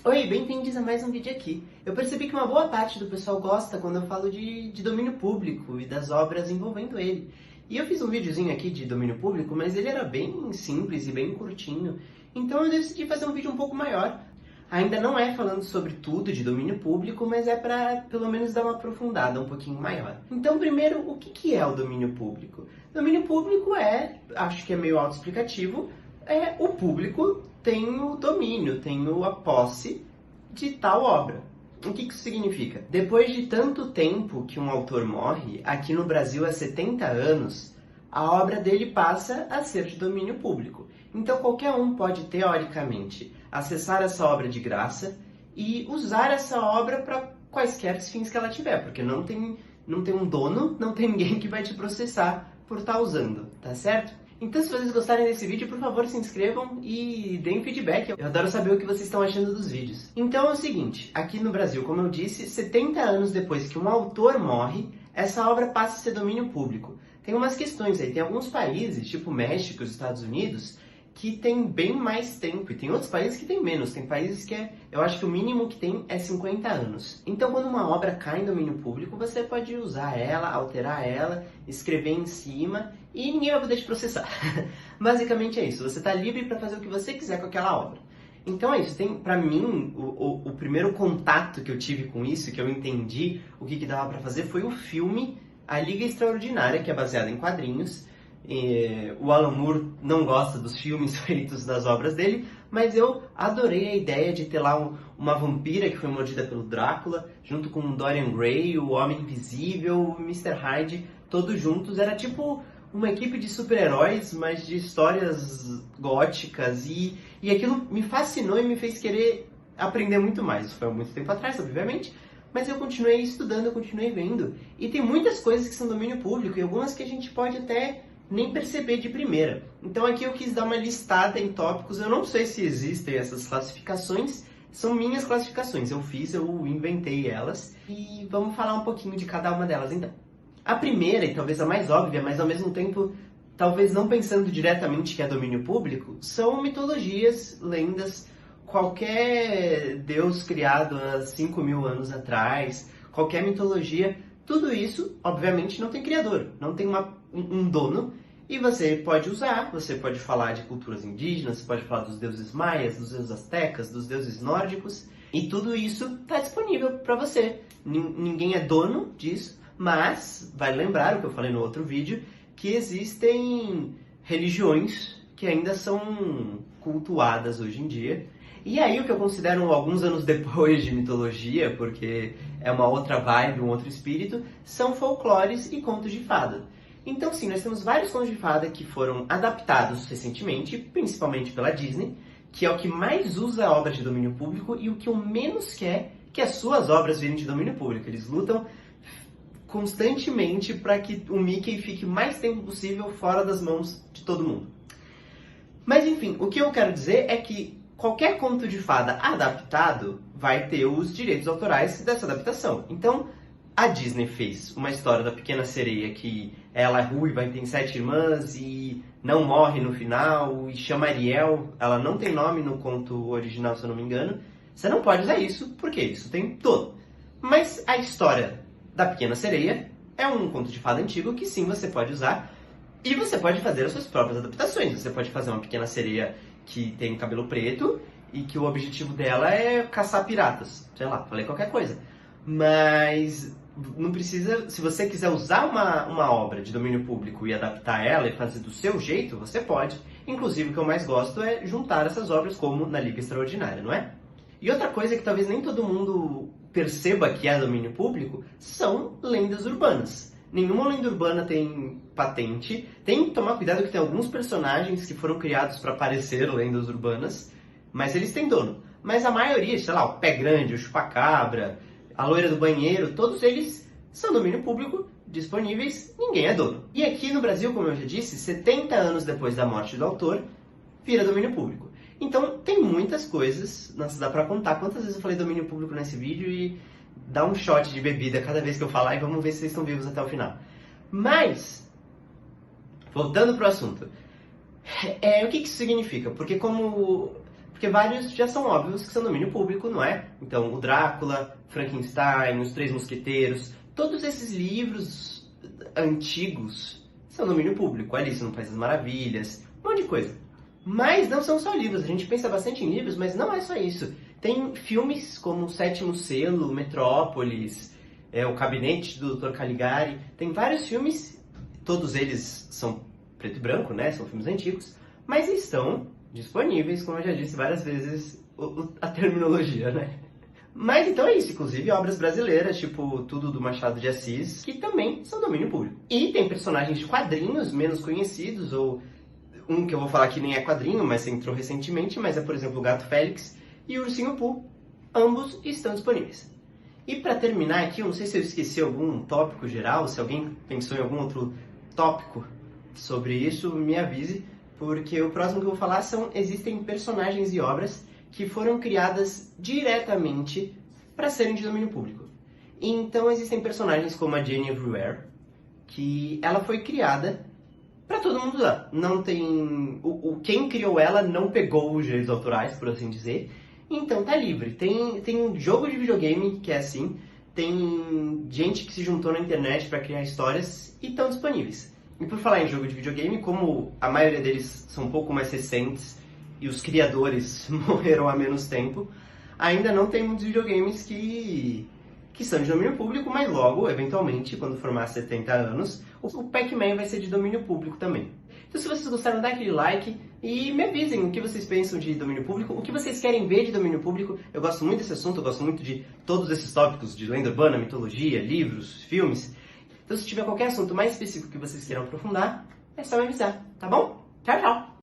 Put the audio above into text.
Oi, bem-vindos a mais um vídeo aqui. Eu percebi que uma boa parte do pessoal gosta quando eu falo de domínio público e das obras envolvendo ele. E eu fiz um videozinho aqui de domínio público, mas ele era bem simples e bem curtinho, então eu decidi fazer um vídeo um pouco maior. Ainda não é falando sobre tudo de domínio público, mas é para pelo menos dar uma aprofundada um pouquinho maior. Então, primeiro, o que é o domínio público? Domínio público acho que é meio autoexplicativo, o público tem o domínio, tem a posse de tal obra. O que isso significa? Depois de tanto tempo que um autor morre, aqui no Brasil há 70 anos, a obra dele passa a ser de domínio público. Então qualquer um pode, teoricamente, acessar essa obra de graça e usar essa obra para quaisquer fins que ela tiver, porque não tem um dono, não tem ninguém que vai te processar por estar usando, tá certo? Então, se vocês gostarem desse vídeo, por favor, se inscrevam e deem feedback. Eu adoro saber o que vocês estão achando dos vídeos. Então é o seguinte, aqui no Brasil, como eu disse, 70 anos depois que um autor morre, essa obra passa a ser domínio público. Tem umas questões aí, tem alguns países, tipo México e os Estados Unidos, que tem bem mais tempo, e tem outros países que tem menos. Tem países que eu acho que o mínimo que tem é 50 anos. Então, quando uma obra cai em domínio público, você pode usar ela, alterar ela, escrever em cima, e ninguém vai poder te processar. Basicamente é isso, você está livre para fazer o que você quiser com aquela obra. Então é isso, para mim, o primeiro contato que eu tive com isso, que eu entendi o que dava para fazer, foi o filme A Liga Extraordinária, que é baseado em quadrinhos. O Alan Moore não gosta dos filmes feitos das obras dele, mas eu adorei a ideia de ter lá uma vampira que foi mordida pelo Drácula, junto com o Dorian Gray, o Homem Invisível, o Mr. Hyde, todos juntos. Era tipo uma equipe de super-heróis, mas de histórias góticas, e aquilo me fascinou e me fez querer aprender muito mais. Isso foi há muito tempo atrás, obviamente, mas eu continuei estudando, eu continuei vendo. E tem muitas coisas que são domínio público e algumas que a gente pode até nem perceber de primeira. Então aqui eu quis dar uma listada em tópicos. Eu não sei se existem essas classificações, são minhas classificações. Eu inventei elas, e vamos falar um pouquinho de cada uma delas então. A primeira, e talvez a mais óbvia, mas ao mesmo tempo, talvez não pensando diretamente que é domínio público, são mitologias, lendas, qualquer deus criado há 5.000 anos atrás, qualquer mitologia, tudo isso, obviamente, não tem criador, não tem um dono, e você pode usar, você pode falar de culturas indígenas, você pode falar dos deuses maias, dos deuses astecas, dos deuses nórdicos, e tudo isso está disponível para você. Ninguém é dono disso, mas vai lembrar o que eu falei no outro vídeo, que existem religiões que ainda são cultuadas hoje em dia. E aí o que eu considero alguns anos depois de mitologia, porque é uma outra vibe, um outro espírito, são folclores e contos de fada. Então sim, nós temos vários contos de fada que foram adaptados recentemente, principalmente pela Disney, que é o que mais usa a obra de domínio público e o que o menos quer que as suas obras virem de domínio público. Eles lutam constantemente para que o Mickey fique mais tempo possível fora das mãos de todo mundo. Mas enfim, o que eu quero dizer é que qualquer conto de fada adaptado vai ter os direitos autorais dessa adaptação. Então, a Disney fez uma história da Pequena Sereia que ela é ruiva e tem 7 irmãs e não morre no final, e chama Ariel, ela não tem nome no conto original, se eu não me engano. Você não pode usar isso, porque isso tem todo. Mas a história da Pequena Sereia é um conto de fada antigo que sim, você pode usar, e você pode fazer as suas próprias adaptações. Você pode fazer uma Pequena Sereia que tem cabelo preto e que o objetivo dela é caçar piratas. Sei lá, falei qualquer coisa. Mas não precisa, se você quiser usar uma obra de domínio público e adaptar ela e fazer do seu jeito, você pode. Inclusive, o que eu mais gosto é juntar essas obras, como na Liga Extraordinária, não é? E outra coisa que talvez nem todo mundo perceba que é domínio público são lendas urbanas. Nenhuma lenda urbana tem patente. Tem que tomar cuidado que tem alguns personagens que foram criados para parecer lendas urbanas, mas eles têm dono. Mas a maioria, sei lá, o Pé Grande, o Chupacabra, a Loira do Banheiro, todos eles são domínio público, disponíveis, ninguém é dono. E aqui no Brasil, como eu já disse, 70 anos depois da morte do autor, vira domínio público. Então, tem muitas coisas, nossa, dá pra contar quantas vezes eu falei domínio público nesse vídeo, e dá um shot de bebida cada vez que eu falar, e vamos ver se vocês estão vivos até o final. Mas, voltando pro assunto, o que isso significa? Porque Porque vários já são óbvios que são domínio público, não é? Então, o Drácula, Frankenstein, Os Três Mosqueteiros, todos esses livros antigos são domínio público. Alice no País das Maravilhas, um monte de coisa. Mas não são só livros, a gente pensa bastante em livros, mas não é só isso. Tem filmes como O Sétimo Selo, Metrópolis, O Gabinete do Dr. Caligari. Tem vários filmes, todos eles são preto e branco, né? São filmes antigos, mas estão disponíveis, como eu já disse várias vezes, a terminologia, né? Mas então é isso, inclusive obras brasileiras, tipo Tudo do Machado de Assis, que também são domínio público. E tem personagens de quadrinhos menos conhecidos, ou um que eu vou falar que nem é quadrinho, mas entrou recentemente, mas é, por exemplo, o Gato Félix e o Ursinho Pooh. Ambos estão disponíveis. E para terminar aqui, eu não sei se eu esqueci algum tópico geral, se alguém pensou em algum outro tópico sobre isso, me avise, porque o próximo que eu vou falar existem personagens e obras que foram criadas diretamente para serem de domínio público. Então existem personagens como a Jane Everywhere, que ela foi criada para todo mundo usar. Não tem... quem criou ela não pegou os direitos autorais, por assim dizer. Então tá livre. Tem um jogo de videogame que é assim, tem gente que se juntou na internet para criar histórias e estão disponíveis. E por falar em jogo de videogame, como a maioria deles são um pouco mais recentes e os criadores morreram há menos tempo, ainda não tem muitos videogames que são de domínio público, mas logo, eventualmente, quando formar 70 anos, o Pac-Man vai ser de domínio público também. Então se vocês gostaram, dá aquele like e me avisem o que vocês pensam de domínio público, o que vocês querem ver de domínio público. Eu gosto muito desse assunto, eu gosto muito de todos esses tópicos de lenda urbana, mitologia, livros, filmes. Então se tiver qualquer assunto mais específico que vocês queiram aprofundar, é só me avisar, tá bom? Tchau, tchau!